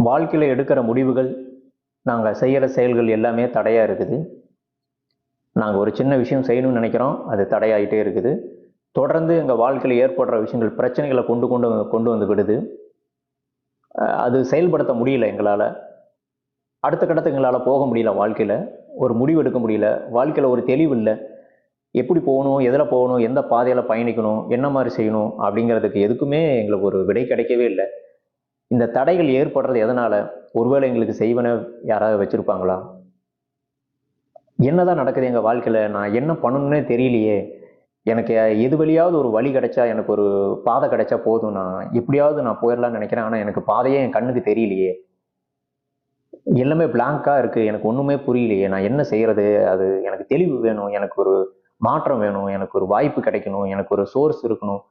வாழ்க்கையில் எடுக்கிற முடிவுகள், நாங்கள் செய்கிற செயல்கள் எல்லாமே தடையாக இருக்குது. நாங்கள் ஒரு சின்ன விஷயம் செய்யணும்னு நினைக்கிறோம், அது தடையாகிட்டே இருக்குது. தொடர்ந்து எங்கள் வாழ்க்கையில் ஏற்படுற விஷயங்கள் பிரச்சனைகளை கொண்டு கொண்டு கொண்டு வந்து விடுது. அது செயல்படுத்த முடியல எங்களால். அடுத்த கட்டத்துக்கு எங்களால் போக முடியல வாழ்க்கையில். ஒரு முடிவு எடுக்க முடியல. வாழ்க்கையில் ஒரு தெளிவு இல்லை. எப்படி போகணும், எதில் போகணும், எந்த பாதையில் பயணிக்கணும், என்ன மாதிரி செய்யணும் அப்படிங்கிறதுக்கு எதுக்குமே எங்களுக்கு ஒரு விடை கிடைக்கவே இல்லை. இந்த தடைகள் ஏற்படுறது எதனால்? ஒருவேளை எங்களுக்கு செய்வன யாராவது வச்சுருப்பாங்களா? என்னதான் நடக்குது எங்கள் வாழ்க்கையில்? நான் என்ன பண்ணணுன்னே தெரியலையே. எனக்கு எது வழியாவது ஒரு வழி கிடைச்சா, எனக்கு ஒரு பாதை கிடைச்சா போதும். நான் எப்படியாவது நான் போயிடலாம்னு நினைக்கிறேன். ஆனால் எனக்கு பாதையே என் கண்ணுக்கு தெரியலையே. எல்லாமே பிளாங்காக இருக்குது. எனக்கு ஒன்றுமே புரியலையே. நான் என்ன செய்கிறது? அது எனக்கு தெளிவு வேணும். எனக்கு ஒரு மாற்றம் வேணும். எனக்கு ஒரு வாய்ப்பு கிடைக்கணும். எனக்கு ஒரு சோர்ஸ் இருக்கணும்.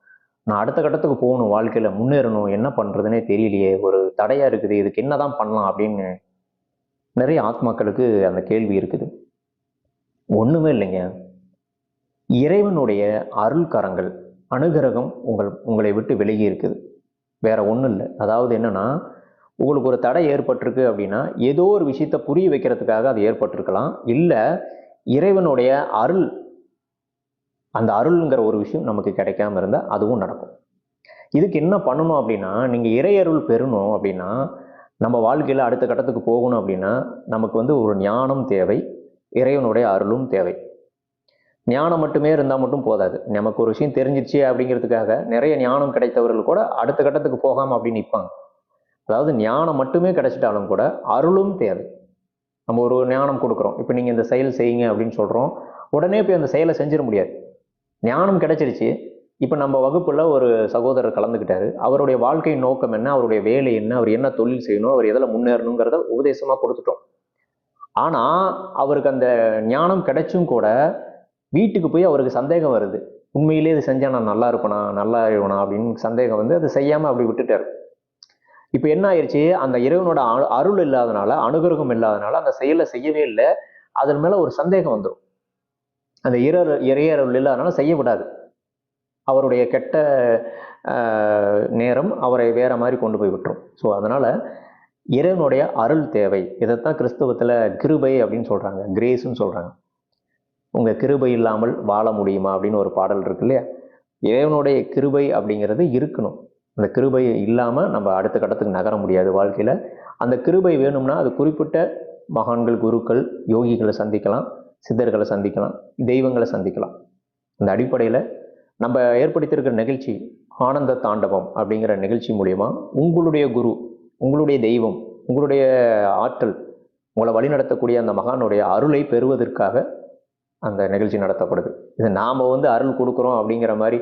நான் அடுத்த கட்டத்துக்கு போகணும். வாழ்க்கையில் முன்னேறணும். என்ன பண்ணுறதுனே தெரியலையே. ஒரு தடையாக இருக்குது. இதுக்கு என்ன தான் பண்ணலாம் அப்படின்னு நிறைய ஆத்மாக்களுக்கு அந்த கேள்வி இருக்குது. ஒன்றுமே இல்லைங்க. இறைவனுடைய அருள் கரங்கள், அனுகிரகம் உங்களை விட்டு விலகி இருக்குது. வேற ஒன்றும் இல்லை. அதாவது என்னன்னா, உங்களுக்கு ஒரு தடை ஏற்பட்டிருக்கு அப்படின்னா, ஏதோ ஒரு விஷயத்த புரிய வைக்கிறதுக்காக அது ஏற்பட்டிருக்கலாம். இல்லை, இறைவனுடைய அருள், அந்த அருள்ங்கிற ஒரு விஷயம் நமக்கு கிடைக்காம இருந்தால் அதுவும் நடக்கும். இதுக்கு என்ன பண்ணணும் அப்படின்னா, நீங்கள் இறை அருள் பெறணும் அப்படின்னா, நம்ம வாழ்க்கையில் அடுத்த கட்டத்துக்கு போகணும் அப்படின்னா, நமக்கு ஒரு ஞானம் தேவை, இறைவனுடைய அருளும் தேவை. ஞானம் மட்டுமே இருந்தால் மட்டும் போதாது. நமக்கு ஒரு விஷயம் தெரிஞ்சிச்சு அப்படிங்கிறதுக்காக நிறைய ஞானம் கிடைத்தவர்கள் கூட அடுத்த கட்டத்துக்கு போகாமல் அப்படி நிற்பாங்க. அதாவது ஞானம் மட்டுமே கிடைச்சிட்டாலும் கூட அருளும் தேவை. நம்ம ஒரு ஞானம் கொடுக்குறோம். இப்போ நீங்கள் இந்த செயல் செய்யுங்க அப்படின்னு சொல்கிறோம். உடனே போய் அந்த செயலை செஞ்சிட முடியாது. ஞானம் கிடைச்சிருச்சு. இப்போ நம்ம வகுப்பில் ஒரு சகோதரர் கலந்துக்கிட்டாரு. அவருடைய வாழ்க்கை நோக்கம் என்ன, அவருடைய வேலை என்ன, அவர் என்ன தொழில் செய்யணும், அவர் எதில் முன்னேறணுங்கிறத உபதேசமாக கொடுத்துட்டோம். ஆனால் அவருக்கு அந்த ஞானம் கிடைச்சும் கூட வீட்டுக்கு போய் அவருக்கு சந்தேகம் வருது. உண்மையிலே இது செஞ்சால் நான் நல்லா இருப்பேனா, நல்லா இருப்பேனா அப்படின்னு சந்தேகம் வந்து அதை செய்யாமல் அப்படி விட்டுட்டாரு. இப்போ என்ன ஆயிடுச்சு, அந்த இறைவனோட அருள் இல்லாதனால, அனுகிரகம் இல்லாதனால அந்த செயலை செய்யவே இல்லை. அதன் மேலே ஒரு சந்தேகம் வந்துடும். அந்த இறையருள் இல்லாதனால செய்ய விடாது. அவருடைய கெட்ட நேரம் அவரை வேற மாதிரி கொண்டு போய் விட்டுரும். ஸோ அதனால இறைவனுடைய அருள் தேவை. இதைத்தான் கிறிஸ்தவத்தில் கிருபை அப்படின்னு சொல்கிறாங்க, கிரேஸ்ன்னு சொல்கிறாங்க. உங்கள் கிருபை இல்லாமல் வாழ முடியுமா அப்படின்னு ஒரு பாடல் இருக்கு இல்லையா? இறைவனுடைய கிருபை அப்படிங்கிறது இருக்கணும். அந்த கிருபை இல்லாமல் நம்ம அடுத்த கட்டத்துக்கு நகர முடியாது வாழ்க்கையில். அந்த கிருபை வேணும்னா அது குறிப்பிட்ட மகான்கள், குருக்கள், யோகிகளை சந்திக்கலாம், சித்தர்களை சந்திக்கலாம், தெய்வங்களை சந்திக்கலாம். இந்த அடிப்படையில் நம்ம ஏற்படுத்தியிருக்கிற நிகழ்ச்சி ஆனந்த தாண்டவம் அப்படிங்கிற நிகழ்ச்சி மூலயமா உங்களுடைய குரு, உங்களுடைய தெய்வம், உங்களுடைய ஆற்றல், உங்களை வழிநடத்தக்கூடிய அந்த மகானுடைய அருளை பெறுவதற்காக அந்த நிகழ்ச்சி நடத்தப்படுது. இது நாம் அருள் கொடுக்குறோம் அப்படிங்கிற மாதிரி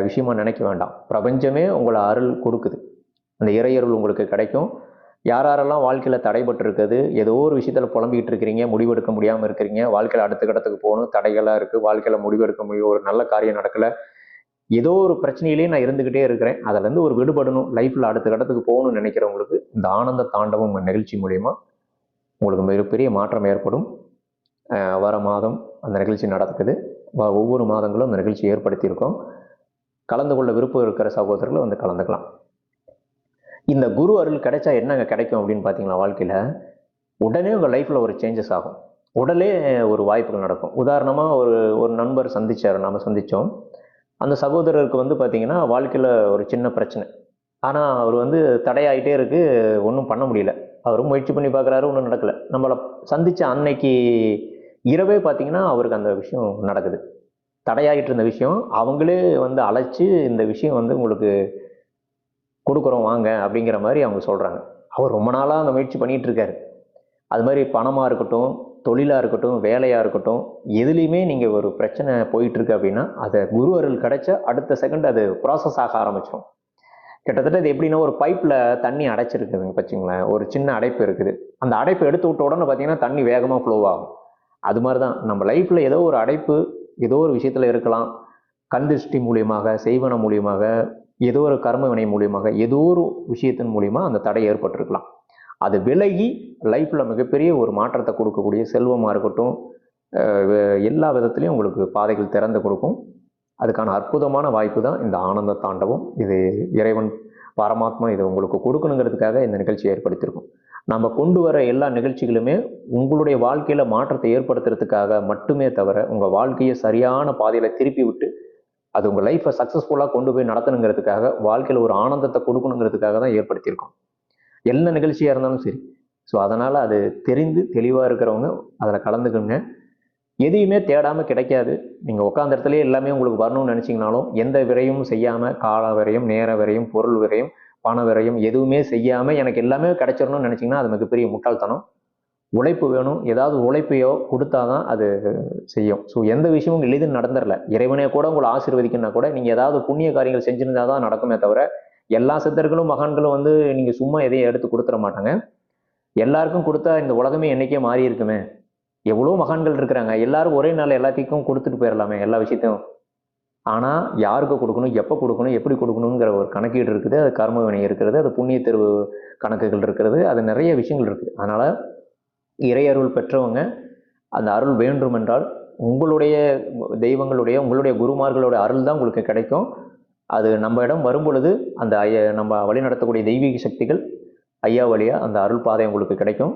விஷயமா நினைக்க வேண்டாம். பிரபஞ்சமே உங்களை அருள் கொடுக்குது. அந்த இறையருள் உங்களுக்கு கிடைக்கும். யாரெல்லாம் வாழ்க்கையில் தடைபட்டு இருக்குது, ஏதோ ஒரு விஷயத்தில் புலம்பிக்கிட்டு இருக்கிறீங்க, முடிவெடுக்க முடியாமல் இருக்கிறீங்க, வாழ்க்கையில் அடுத்த கட்டத்துக்கு போகணும், தடைகளாக இருக்குது, வாழ்க்கையில் முடிவெடுக்க முடியும், ஒரு நல்ல காரியம் நடக்கலை, ஏதோ ஒரு பிரச்சனையிலேயே நான் இருந்துக்கிட்டே இருக்கிறேன், அதிலேருந்து ஒரு விடுபடணும், லைஃப்பில் அடுத்த கட்டத்துக்கு போகணும்னு நினைக்கிறவங்களுக்கு இந்த ஆனந்த தாண்டவம் நிகழ்ச்சி மூலயமா உங்களுக்கு மிகப்பெரிய மாற்றம் ஏற்படும். வர மாதம் அந்த நிகழ்ச்சி நடக்குது. ஒவ்வொரு மாதங்களும் அந்த நிகழ்ச்சி ஏற்படுத்தியிருக்கோம். கலந்து கொள்ள விருப்பம் இருக்கிற சகோதரர்கள் கலந்துக்கலாம். இந்த குரு அருள் கிடைச்சா என்னங்க கிடைக்கும் அப்படின்னு பார்த்தீங்களா, வாழ்க்கையில் உடனே உங்கள் லைஃப்பில் ஒரு சேஞ்சஸ் ஆகும். உடனே ஒரு வாய்ப்புகள் நடக்கும். உதாரணமாக ஒரு நண்பர் சந்தித்தார், நாம் சந்தித்தோம். அந்த சகோதரருக்கு பார்த்தீங்கன்னா வாழ்க்கையில் ஒரு சின்ன பிரச்சனை. ஆனால் அவர் தடையாகிட்டே இருக்குது, ஒன்றும் பண்ண முடியல. அவரும் முயற்சி பண்ணி பார்க்குறாரு, ஒன்றும் நடக்கலை. நம்மளை சந்தித்த அன்னைக்கு இரவே பார்த்தீங்கன்னா அவருக்கு அந்த விஷயம் நடக்குது. தடையாகிட்டு இருந்த விஷயம் அவங்களே அழைச்சி இந்த விஷயம் உங்களுக்கு கொடுக்குறோம் வாங்க அப்படிங்கிற மாதிரி அவங்க சொல்கிறாங்க. அவர் ரொம்ப நாளாக அந்த முயற்சி பண்ணிகிட்டு இருக்காரு. அது மாதிரி பணமாக இருக்கட்டும், தொழிலாக இருக்கட்டும், வேலையாக இருக்கட்டும், எதுலேயுமே நீங்கள் ஒரு பிரச்சனை போயிட்டுருக்கு அப்படின்னா அதை குரு அருள் கிடைச்சா அடுத்த செகண்ட் அது ப்ராசஸ் ஆக ஆரம்பிச்சிடும். கிட்டத்தட்ட இது எப்படின்னா, ஒரு பைப்பில் தண்ணி அடைச்சிருக்குதுங்க வச்சுங்களேன், ஒரு சின்ன அடைப்பு இருக்குது. அந்த அடைப்பை எடுத்து விட்ட உடனே பார்த்தீங்கன்னா தண்ணி வேகமாக ஃப்ளோ ஆகும். அது மாதிரி தான் நம்ம லைஃப்பில் ஏதோ ஒரு அடைப்பு ஏதோ ஒரு விஷயத்தில் இருக்கலாம். கண் திருஷ்டி மூலியமாக, செய்வன மூலியமாக, ஏதோ ஒரு கர்ம வினை மூலியமாக, ஏதோ ஒரு விஷயத்தின் மூலியமாக அந்த தடை ஏற்பட்டிருக்கலாம். அது விலகி லைஃப்பில் மிகப்பெரிய ஒரு மாற்றத்தை கொடுக்கக்கூடிய செல்வமாக இருக்கட்டும், எல்லா விதத்துலையும் உங்களுக்கு பாதைகள் திறந்து கொடுக்கும். அதுக்கான அற்புதமான வாய்ப்பு தான் இந்த ஆனந்த தாண்டவம். இது இறைவன் பரமாத்மா இதை உங்களுக்கு கொடுக்கணுங்கிறதுக்காக இந்த நிகழ்ச்சியை ஏற்படுத்தியிருக்கோம். நம்ம கொண்டு வர எல்லா நிகழ்ச்சிகளுமே உங்களுடைய வாழ்க்கையில் மாற்றத்தை ஏற்படுத்துறதுக்காக மட்டுமே தவிர உங்கள் வாழ்க்கையை சரியான பாதையில் திருப்பி விட்டு அது உங்கள் லைஃப்பை சக்ஸஸ்ஃபுல்லாக கொண்டு போய் நடத்தணுங்கிறதுக்காக, வாழ்க்கையில் ஒரு ஆனந்தத்தை கொடுக்கணுங்கிறதுக்காக தான் ஏற்படுத்தியிருக்கோம். என்ன நிகழ்ச்சியாக இருந்தாலும் சரி. ஸோ அதனால் அது தெரிந்து தெளிவாக இருக்கிறவங்க அதில் கலந்துக்குங்க. எதையுமே தேடாமல் கிடைக்காது. நீங்கள் உட்காந்த இடத்துலேயே எல்லாமே உங்களுக்கு வரணும்னு நினச்சிங்கனாலும் எந்த விரையும் செய்யாமல், கால விரையும், நேர விரையும், பொருள் விரையும், பண விரையும் எதுவுமே செய்யாமல் எனக்கு எல்லாமே கிடைச்சிடணும்னு நினச்சிங்கன்னா அது மிகப்பெரிய முட்டாள்தனம். உழைப்பு வேணும். ஏதாவது உழைப்பையோ கொடுத்தா தான் அது செய்யும். ஸோ எந்த விஷயமும் எளிதில் நடந்துடல. இறைவனே கூட உங்களை ஆசீர்வதிக்கணும்னா கூட நீங்கள் ஏதாவது புண்ணிய காரியங்கள் செஞ்சுருந்தா தான் நடக்குமே தவிர, எல்லா சித்தர்களும் மகான்களும் வந்து நீங்கள் சும்மா எதையும் எடுத்து கொடுத்துட மாட்டாங்க. எல்லாருக்கும் கொடுத்தா இந்த உலகமே என்னைக்கே மாறி இருக்குமே. எவ்வளோ மகான்கள் இருக்கிறாங்க. எல்லாரும் ஒரே நாள் எல்லாத்துக்கும் கொடுத்துட்டு போயிடலாமே எல்லா விஷயத்தையும். ஆனால் யாருக்கு கொடுக்கணும், எப்போ கொடுக்கணும், எப்படி கொடுக்கணுங்கிற ஒரு கணக்கீடு இருக்குது. அது கர்ம வினை இருக்கிறது, அது புண்ணிய தேர்வு கணக்குகள் இருக்கிறது, அது நிறைய விஷயங்கள் இருக்குது. அதனால் இறை அருள் பெற்றவங்க அந்த அருள் வேண்டும் என்றால் உங்களுடைய தெய்வங்களுடைய, உங்களுடைய குருமார்களுடைய அருள் தான் உங்களுக்கு கிடைக்கும். அது நம்ம இடம் வரும் பொழுது அந்த நம்ம வழி நடத்தக்கூடிய தெய்வீக சக்திகள் ஐயா வழியாக அந்த அருள் பாதை உங்களுக்கு கிடைக்கும்.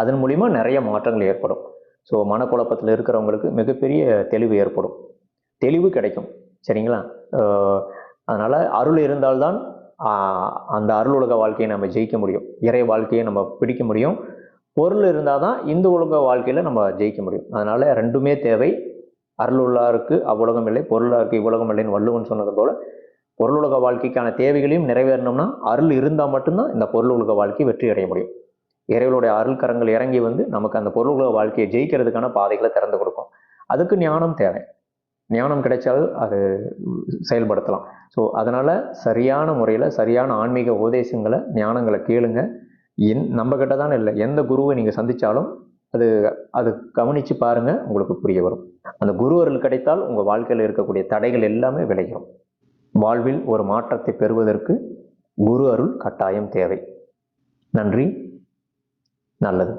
அதன் மூலிமா நிறைய மாற்றங்கள் ஏற்படும். ஸோ மனக்குழப்பத்தில் இருக்கிறவங்களுக்கு மிகப்பெரிய தெளிவு ஏற்படும், தெளிவு கிடைக்கும். சரிங்களா? அதனால் அருள் இருந்தால்தான் அந்த அருளுலக வாழ்க்கையை நம்ம ஜெயிக்க முடியும், இறை வாழ்க்கையை நம்ம பிடிக்க முடியும். பொருள் இருந்தால் தான் இந்த உலக வாழ்க்கையில் நம்ம ஜெயிக்க முடியும். அதனால் ரெண்டுமே தேவை. அருளுள்ளாருக்கு அவ்வுலகம் இல்லை, பொருளாருக்கு இவ்வுலகம் இல்லைன்னு வள்ளுவன் சொன்னது போல், பொருளுலக வாழ்க்கைக்கான தேவைகளையும் நிறைவேறணும்னா அருள் இருந்தால் மட்டும்தான் இந்த பொருளுலக வாழ்க்கை வெற்றி அடைய முடியும். இறைவனுடைய அருள் கரங்கள் இறங்கி வந்து நமக்கு அந்த பொருளுலக வாழ்க்கையை ஜெயிக்கிறதுக்கான பாதைகளை திறந்து கொடுக்கும். அதுக்கு ஞானம் தேவை. ஞானம் கிடைச்சால் அது செயல்படுத்தலாம். ஸோ அதனால் சரியான முறையில் சரியான ஆன்மீக உபதேசங்களை, ஞானங்களை கேளுங்க. நம்ம கிட்ட தான் இல்லை, எந்த குருவை நீங்கள் சந்தித்தாலும் அது கவனித்து பாருங்கள், உங்களுக்கு புரிய வரும். அந்த குரு அருள் கிடைத்தால் உங்கள் வாழ்க்கையில் இருக்கக்கூடிய தடைகள் எல்லாமே விளையும். வாழ்வில் ஒரு மாற்றத்தை பெறுவதற்கு குரு அருள் கட்டாயம் தேவை. நன்றி. நல்லது.